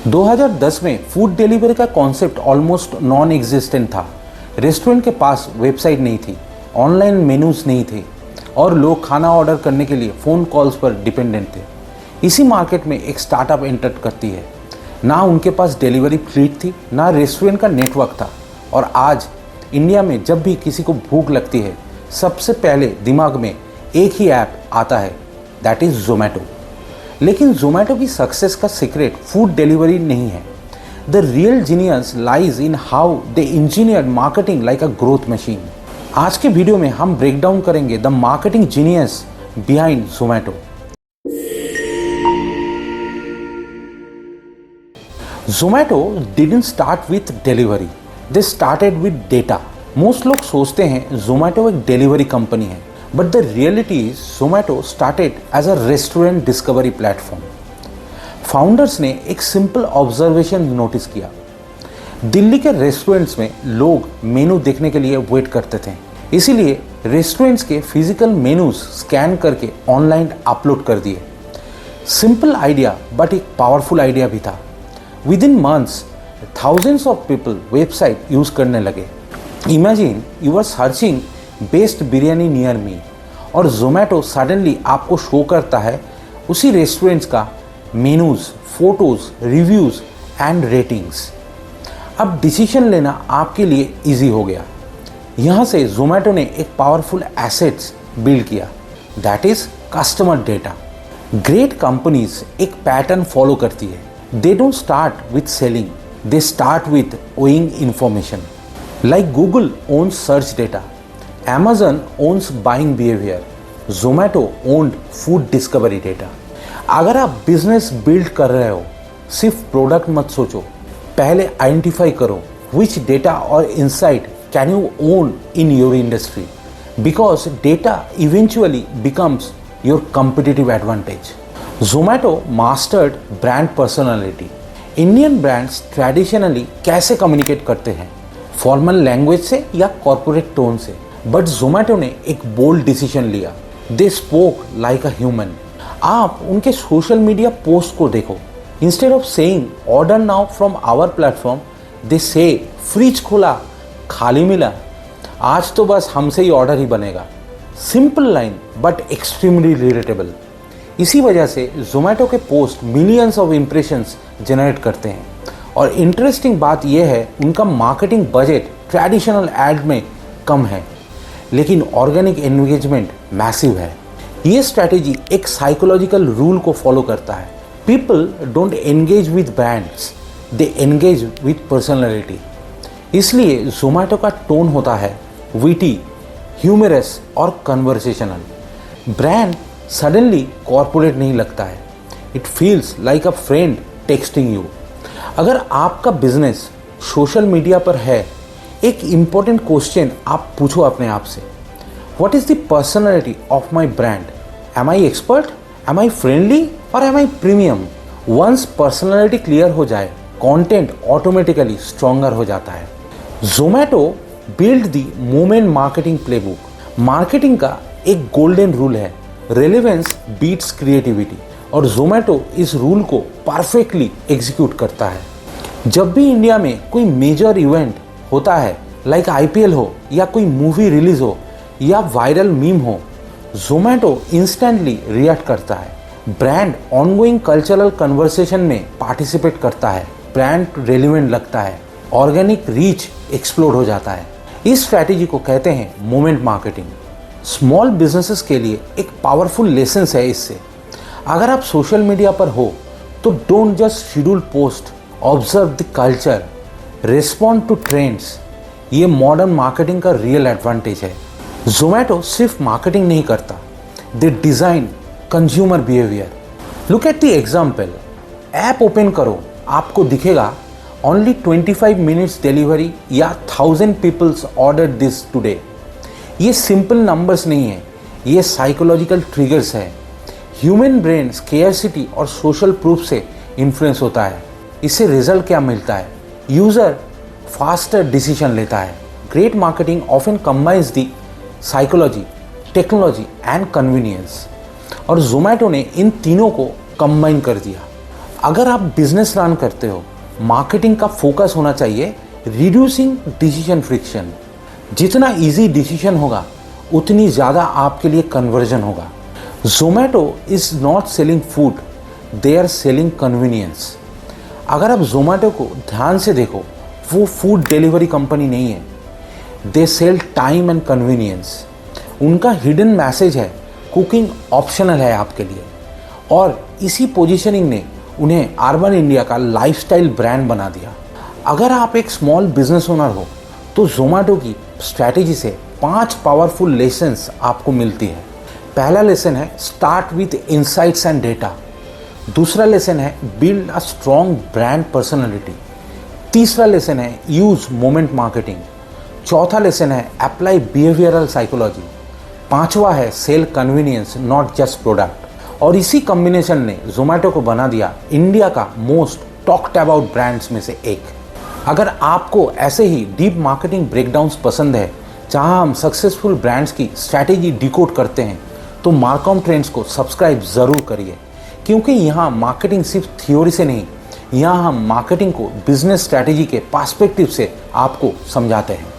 2010 में food delivery का concept almost non existent था। रेस्टोरेंट के पास वेबसाइट नहीं थी, ऑनलाइन मेनूज नहीं थे और लोग खाना ऑर्डर करने के लिए फ़ोन कॉल्स पर डिपेंडेंट थे। इसी मार्केट में एक स्टार्टअप एंटर करती है। ना उनके पास डिलीवरी फ्लीट थी, ना रेस्टोरेंट का नेटवर्क था। और आज इंडिया में जब भी किसी को भूख लगती है, सबसे पहले दिमाग में एक ही ऐप आता है, दैट इज़ ज़ोमैटो। लेकिन ज़ोमैटो की सक्सेस का सीक्रेट फूड डिलीवरी नहीं है। The real genius lies in how they engineer marketing like a growth machine. आज के वीडियो में हम ब्रेक डाउन करेंगे the marketing genius behind Zomato. Zomato didn't start with delivery, they started with data. Most लोग सोचते हैं ज़ोमैटो एक डिलीवरी कंपनी है, but the reality is Zomato started as a restaurant discovery platform. Founders ने एक सिंपल ऑब्जर्वेशन नोटिस किया। दिल्ली के रेस्टोरेंट्स में लोग मेनू देखने के लिए वेट करते थे, इसीलिए रेस्टोरेंट्स के फिजिकल मेनूज स्कैन करके ऑनलाइन अपलोड कर दिए। सिंपल आइडिया बट एक पावरफुल आइडिया भी था। Within months thousands of people website use करने लगे। Imagine you are searching best biryani near me और ज़ोमैटो सडनली आपको शो करता है उसी रेस्टोरेंट्स का menus, photos, reviews and ratings. अब डिसीजन लेना आपके लिए इजी हो गया। यहाँ से ज़ोमैटो ने एक पावरफुल एसेट्स बिल्ड किया, that is customer data. Great companies एक पैटर्न फॉलो करती है। They don't start with selling, they start with owning information. Like Google owns search data, Amazon owns buying behavior, Zomato owned food discovery data। अगर आप business build कर रहे हो, सिर्फ product मत सोचो, पहले आइडेंटिफाई करो विच डेटा और insight can you own in your industry, because data eventually becomes your competitive advantage. Zomato mastered brand personality. Indian brands traditionally कैसे कम्युनिकेट करते हैं, फॉर्मल लैंग्वेज से या कॉर्पोरेट टोन से, बट ज़ोमैटो ने एक बोल्ड डिसीजन लिया। They spoke like a human. आप उनके सोशल मीडिया पोस्ट को देखो। Instead of saying order now from our platform, they say fridge खुला खाली मिला, आज तो बस हमसे ही ऑर्डर ही बनेगा। Simple line but extremely relatable. इसी वजह से ज़ोमैटो के post millions of impressions generate करते हैं। और इंटरेस्टिंग बात यह है, उनका मार्केटिंग बजट ट्रेडिशनल एड में कम है, लेकिन ऑर्गेनिक एंगेजमेंट मैसिव है। ये स्ट्रैटेजी एक साइकोलॉजिकल रूल को फॉलो करता है। People don't engage with brands, they engage with personality. इसलिए ज़ोमैटो का टोन होता है विटी, ह्यूमरस और कन्वर्सेशनल। ब्रांड सडनली कॉर्पोरेट नहीं लगता है, it feels like a friend texting you. अगर आपका बिजनेस सोशल मीडिया पर है, एक इम्पॉर्टेंट क्वेश्चन आप पूछो अपने आप से, what is the personality of my brand? Am I expert, am I friendly और am I premium? Once personality clear हो जाए, कंटेंट ऑटोमेटिकली स्ट्रॉन्गर हो जाता है। Zomato build the moment marketing playbook. Marketing का एक गोल्डन रूल है, रेलेवेंस बीट्स क्रिएटिविटी, और ज़ोमैटो इस रूल को परफेक्टली एग्जीक्यूट करता है। जब भी इंडिया में कोई मेजर इवेंट होता है, लाइक IPL हो या कोई मूवी रिलीज हो या वायरल मीम हो, ज़ोमैटो इंस्टेंटली रिएक्ट करता है। ब्रांड ऑनगोइंग कल्चरल कन्वर्सेशन में पार्टिसिपेट करता है, ब्रांड रेलिवेंट लगता है, ऑर्गेनिक रीच एक्सप्लोड हो जाता है। इस स्ट्रैटेजी को कहते हैं मोमेंट मार्केटिंग। स्मॉल बिजनेसेस के लिए एक पावरफुल लेसन है इससे। अगर आप सोशल मीडिया पर हो तो don't just schedule post, observe the culture, respond to trends. ये मॉडर्न मार्केटिंग का रियल एडवांटेज है। ज़ोमैटो सिर्फ मार्केटिंग नहीं करता, they design consumer behaviour. Look at the example. App open करो, आपको दिखेगा ओनली 25 मिनट्स डिलीवरी या 1000 पीपल्स ऑर्डर दिस टुडे। ये सिंपल नंबर्स नहीं है, ये साइकोलॉजिकल ट्रिगर्स है। ह्यूमन ब्रेन स्केयरसिटी और सोशल प्रूफ से इन्फ्लुएंस होता है। इससे रिजल्ट क्या मिलता है? यूज़र फास्टर डिसीजन लेता है। Great marketing often combines the psychology, technology and convenience, और ज़ोमैटो ने इन तीनों को कंबाइन कर दिया। अगर आप बिजनेस रन करते हो, मार्केटिंग का फोकस होना चाहिए रिड्यूसिंग डिसीजन फ्रिक्शन। जितना इजी डिसीजन होगा उतनी ज़्यादा आपके लिए कन्वर्जन होगा। Zomato is not selling food, they are selling convenience. अगर आप जोमेटो को ध्यान से देखो, वो फूड डिलीवरी कंपनी नहीं है, they sell time and convenience. उनका हिडन मैसेज है कुकिंग ऑप्शनल है आपके लिए, और इसी पोजीशनिंग ने उन्हें अर्बन इंडिया का लाइफस्टाइल ब्रांड बना दिया। अगर आप एक स्मॉल बिजनेस ओनर हो तो जोमेटो की स्ट्रैटेजी से 5 पावरफुल लेसन्स आपको मिलती है। पहला लेसन है start with insights and data. दूसरा लेसन है build a strong brand personality. तीसरा लेसन है यूज मोमेंट मार्केटिंग। चौथा लेसन है अप्लाई बिहेवियरल साइकोलॉजी। पांचवा है sell convenience not just product. और इसी कॉम्बिनेशन ने जोमेटो को बना दिया इंडिया का मोस्ट टॉक्ड अबाउट ब्रांड्स में से एक। अगर आपको ऐसे ही डीप मार्केटिंग ब्रेकडाउन्स पसंद है, जहां हम सक्सेसफुल ब्रांड्स की स्ट्रैटेजी डिकोड करते हैं, तो मार्कॉम ट्रेंड्स को सब्सक्राइब ज़रूर करिए, क्योंकि यहाँ मार्केटिंग सिर्फ थ्योरी से नहीं, यहाँ हम मार्केटिंग को बिजनेस स्ट्रैटेजी के पर्सपेक्टिव से आपको समझाते हैं।